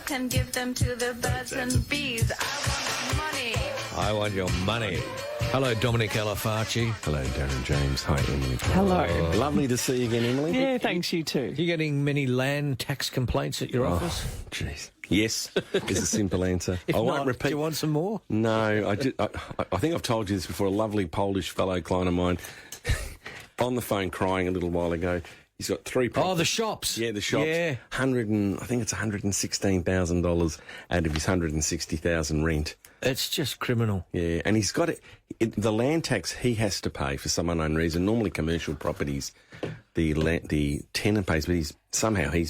can give them to the birds and bees. I want money. I want your money. Hello, Dominic Alafarci. Hello, Darren James. Hi, Emily. Hello. Lovely to see you again, Emily. Yeah, thanks, you too. You getting many land tax complaints at your office? Jeez. Yes, is a simple answer. If I not, won't repeat. do you want some more? No, I think I've told you this before. A lovely Polish fellow client of mine on the phone crying a little while ago. He's got 3 properties. Oh, the shops. Yeah, the shops. Yeah. I think it's $116,000 out of his $160,000 rent. It's just criminal. Yeah, and he's got the land tax he has to pay for some unknown reason. Normally commercial properties, the tenant pays, but he's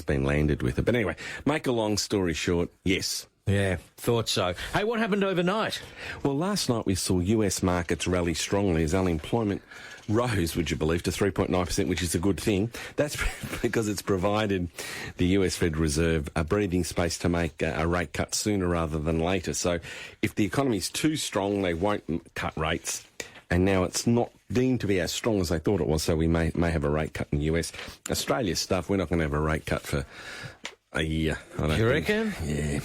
been landed with it. But anyway, make a long story short, yes. Yeah, thought so. Hey, what happened overnight? Well, last night we saw US markets rally strongly as unemployment rose, would you believe, to 3.9%, which is a good thing. That's because it's provided the US Fed Reserve a breathing space to make a rate cut sooner rather than later. So if the economy's too strong, they won't cut rates. And now it's not deemed to be as strong as they thought it was, so we may have a rate cut in the US. Australia's stuff, we're not going to have a rate cut for a year. You reckon? Yeah.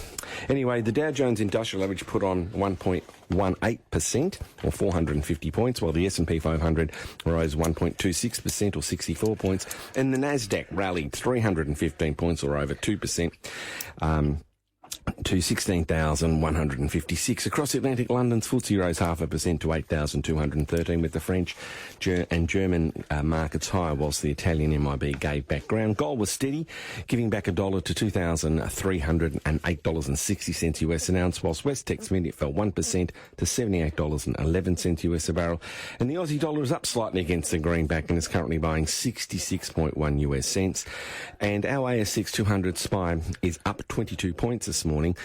Anyway, the Dow Jones Industrial Average put on 1.18%, or 450 points, while the S&P 500 rose 1.26%, or 64 points, and the Nasdaq rallied 315 points, or over 2%. To 16,156. Across the Atlantic, London's FTSE rose 0.5% to 8,213, with the French and German markets higher, whilst the Italian MIB gave back ground. Gold was steady, giving back $1 to $2,308.60 US an ounce, whilst West Tex Media fell 1% to $78.11 US a barrel. And the Aussie dollar is up slightly against the greenback and is currently buying 66.1 US cents. And our ASX 200 SPY is up 22 points this morning,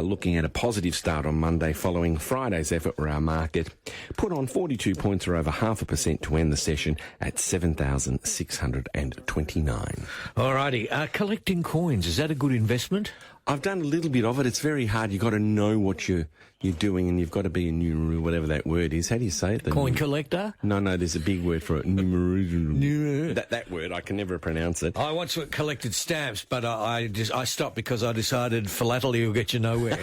looking at a positive start on Monday following Friday's effort where our market put on 42 points, or over 0.5%, to end the session at 7,629. All righty. Collecting coins, is that a good investment? I've done a little bit of it. It's very hard. You've got to know what you're doing, and you've got to be a numero, whatever that word is. How do you say it? Coin collector? No, there's a big word for it. Numero. That word, I can never pronounce it. I once collected stamps, but I stopped because I decided philately will get you nowhere.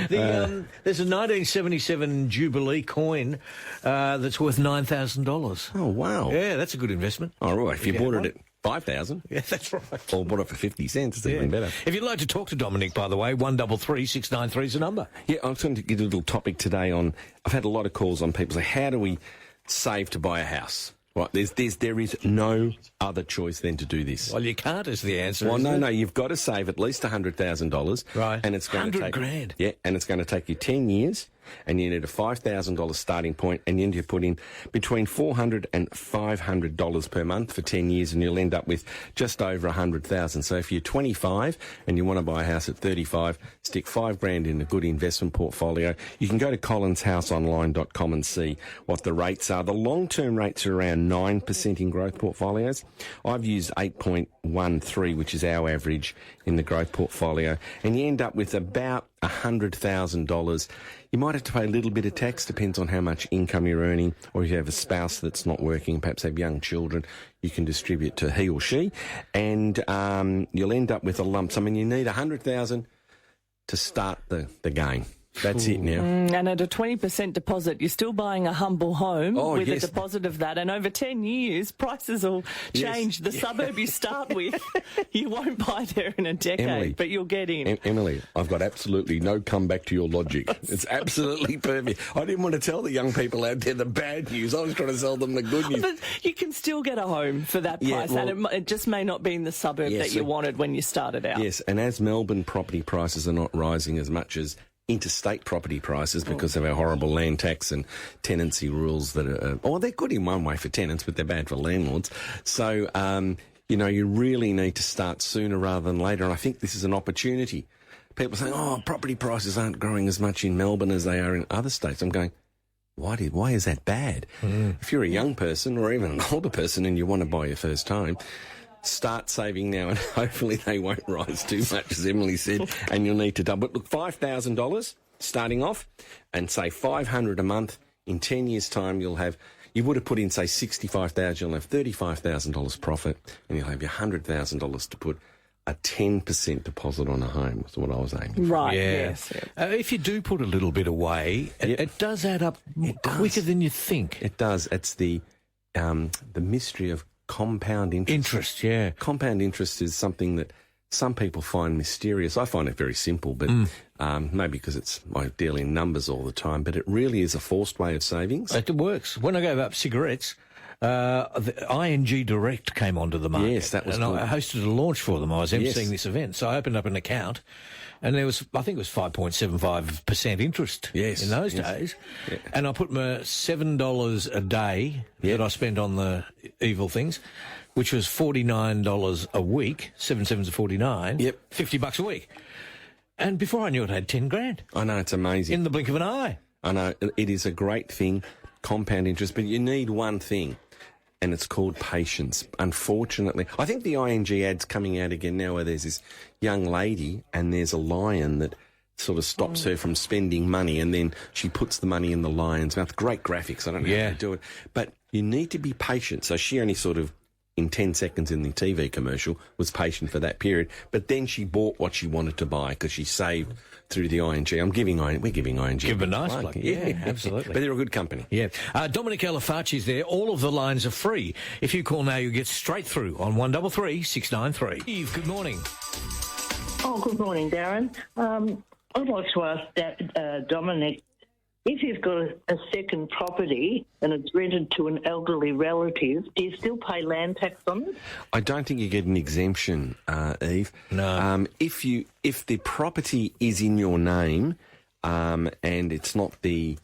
There's a 1977 Jubilee coin that's worth $9,000. Oh, wow. Yeah, that's a good investment. All right, if you bought it at 5,000. Yeah, that's right. Or bought it for 50 cents. It's even better. If you'd like to talk to Dominic, by the way, 133 693 is the number. Yeah, I was going to get a little topic today on. I've had a lot of calls on people say, how do we save to buy a house? Right, there is no other choice than to do this. Well, you can't is the answer. Well, no, you've got to save at least $100,000. Right. And it's going to take $100,000. Yeah, and it's going to take you 10 years, and you need a $5,000 starting point, and you need to put in between $400 and $500 per month for 10 years, and you'll end up with just over $100,000. So if you're 25 and you want to buy a house at 35, stick $5,000 in a good investment portfolio. You can go to collinshouseonline.com and see what the rates are. The long-term rates are around 9% in growth portfolios. I've used 8.13, which is our average in the growth portfolio, and you end up with about $100,000. You might have to pay a little bit of tax, depends on how much income you're earning, or if you have a spouse that's not working, perhaps have young children, you can distribute to he or she, and you'll end up with a lump sum, and you need $100,000 to start the game. That's it now. And at a 20% deposit, you're still buying a humble home with yes. a deposit of that. And over 10 years, prices will change. The suburb you start with, you won't buy there in a decade, Emily, but you'll get in. Emily, I've got absolutely no comeback to your logic. It's absolutely perfect. I didn't want to tell the young people out there the bad news. I was trying to sell them the good news. But you can still get a home for that price, and it just may not be in the suburb that you wanted when you started out. Yes, and as Melbourne property prices are not rising as much as interstate property prices because of our horrible land tax and tenancy rules that are... they're good in one way for tenants, but they're bad for landlords. So, you really need to start sooner rather than later, and I think this is an opportunity. People saying, property prices aren't growing as much in Melbourne as they are in other states. I'm going, why is that bad? If you're a young person or even an older person and you want to buy your first home, start saving now, and hopefully they won't rise too much, as Emily said, and you'll need to double it. Look, $5,000 starting off, and say $500 a month. In 10 years' time, you would have put in, say, $65,000, you'll have $35,000 profit, and you'll have your $100,000 to put a 10% deposit on a home was what I was aiming for. Right, Yeah. yes. If you do put a little bit away, Yep. it does add up quicker than you think. It does. It's the mystery of compound interest. Interest, yeah. Compound interest is something that some people find mysterious. I find it very simple, but maybe because I deal in numbers all the time, but it really is a forced way of savings. It works. When I gave up cigarettes, the ING Direct came onto the market. Yes, that was and good. I hosted a launch for them. I was emceeing Yes. this event. So I opened up an account, and there was, I think it was 5.75% interest Yes, in those yes. days. Yeah. And I put my $7 a day that I spent on the evil things, which was $49 a week, 7 sevens are 49, Yep. $50 a week. And before I knew it, I had 10 grand I know, it's amazing. in the blink of an eye. I know, it is a great thing, compound interest, but you need one thing, and it's called patience. Unfortunately, I think the ING ad's coming out again now where there's this young lady and there's a lion that sort of stops her from spending money, and then she puts the money in the lion's mouth. Great graphics, I don't know how to do it. But you need to be patient. So she only sort of, in 10 seconds in the TV commercial, was patient for that period. But then she bought what she wanted to buy because she saved through the ING. We're giving ING. Give them a nice plug. plug. Yeah, absolutely. But they're a good company. Yeah. Dominic Alafaci's there. All of the lines are free. If you call now, you get straight through on 133 693. Eve, good morning. Oh, good morning, Darren. I'd like to ask Dominic, if you've got a second property and it's rented to an elderly relative, do you still pay land tax on it? I don't think you get an exemption, Eve. No. If the property is in your name and it's not the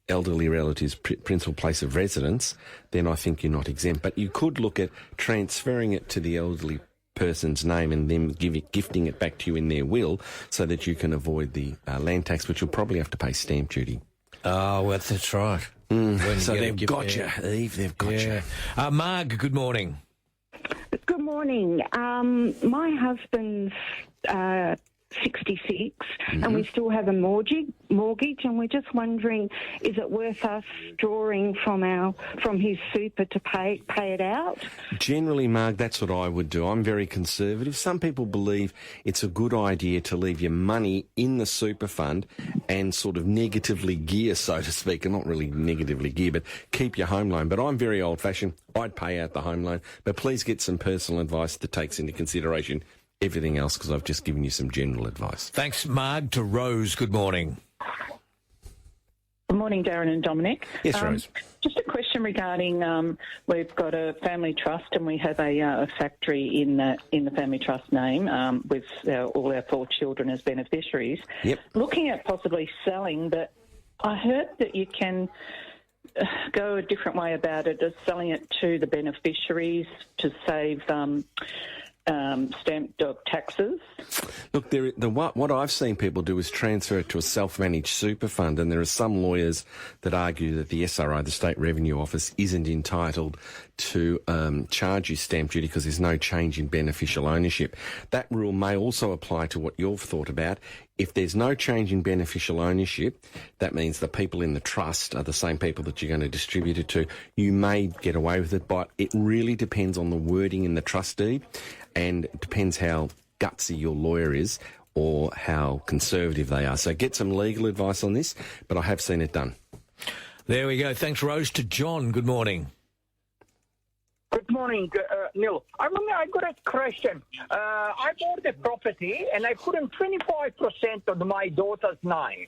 elderly relative's principal place of residence, then I think you're not exempt. But you could look at transferring it to the elderly person's name and then gifting it back to you in their will so that you can avoid the land tax, which you'll probably have to pay stamp duty. Oh, well, that's right. When you So get a they've gift got there. you, Eve, they've got you. Yeah. Marg, good morning. Good morning. My husband's 66 and we still have a mortgage, and we're just wondering, is it worth us drawing from his super to pay it out? Generally, Marg, that's what I would do. I'm very conservative. Some people believe it's a good idea to leave your money in the super fund and sort of negatively gear, so to speak, and not really negatively gear, but keep your home loan. But I'm very old-fashioned. I'd pay out the home loan, but please get some personal advice that takes into consideration everything else, because I've just given you some general advice. Thanks, Marg. To Rose, good morning. Good morning, Darren and Dominic. Yes, Rose. Just a question regarding we've got a family trust and we have a factory in the family trust name with all our 4 children as beneficiaries. Yep. Looking at possibly selling, but I heard that you can go a different way about it, as selling it to the beneficiaries to save stamp taxes. Look, what I've seen people do is transfer it to a self-managed super fund, and there are some lawyers that argue that the SRO, the State Revenue Office, isn't entitled to charge you stamp duty because there's no change in beneficial ownership. That rule may also apply to what you've thought about. If there's no change in beneficial ownership, that means the people in the trust are the same people that you're going to distribute it to. You may get away with it, but it really depends on the wording in the trust deed, and it depends how gutsy your lawyer is or how conservative they are. So get some legal advice on this, but I have seen it done. There we go. Thanks, Rose. To John, good morning. Good morning, Neil. I got a question. I bought a property and I put in 25% on my daughter's name.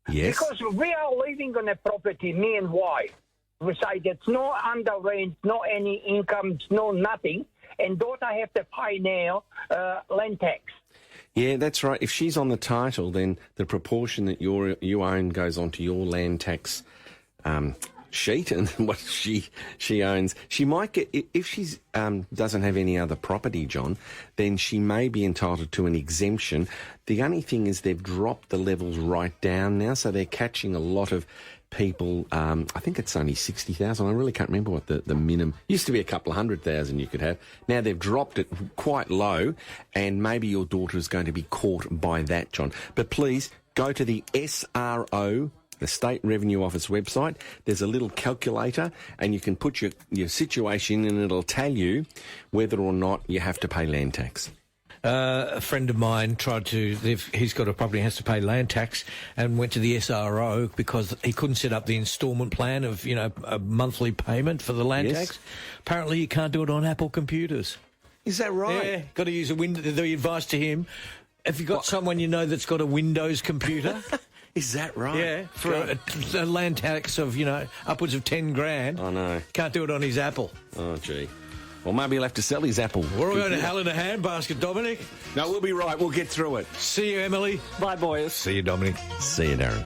Yes? Because we are living on a property, me and wife. We say it's no under rent, no any income, no nothing. And daughter have to pay now land tax. Yeah, that's right. If she's on the title, then the proportion that you own goes onto your land tax sheet, and what she owns. She might get, if she's doesn't have any other property, John, then she may be entitled to an exemption. The only thing is they've dropped the levels right down now, so they're catching a lot of people. I think it's only 60,000. I really can't remember what the minimum used to be. A couple of 100,000 you could have. Now they've dropped it quite low, and maybe your daughter is going to be caught by that, John. But please go to the SRO the State Revenue Office website. There's a little calculator, and you can put your situation in, and it'll tell you whether or not you have to pay land tax. A friend of mine he's got a property and has to pay land tax, and went to the SRO because he couldn't set up the instalment plan of, a monthly payment for the land tax. Apparently you can't do it on Apple computers. Is that right? Yeah, got to use a window. The advice to him, have you got someone you know that's got a Windows computer? Is that right? Yeah, for a land tax of, upwards of 10 grand. I know. Can't do it on his Apple. Oh, gee. Well, maybe he'll have to sell his Apple. We're all going to hell in a handbasket, Dominic. No, we'll be right. We'll get through it. See you, Emily. Bye, boys. See you, Dominic. See you, Darren.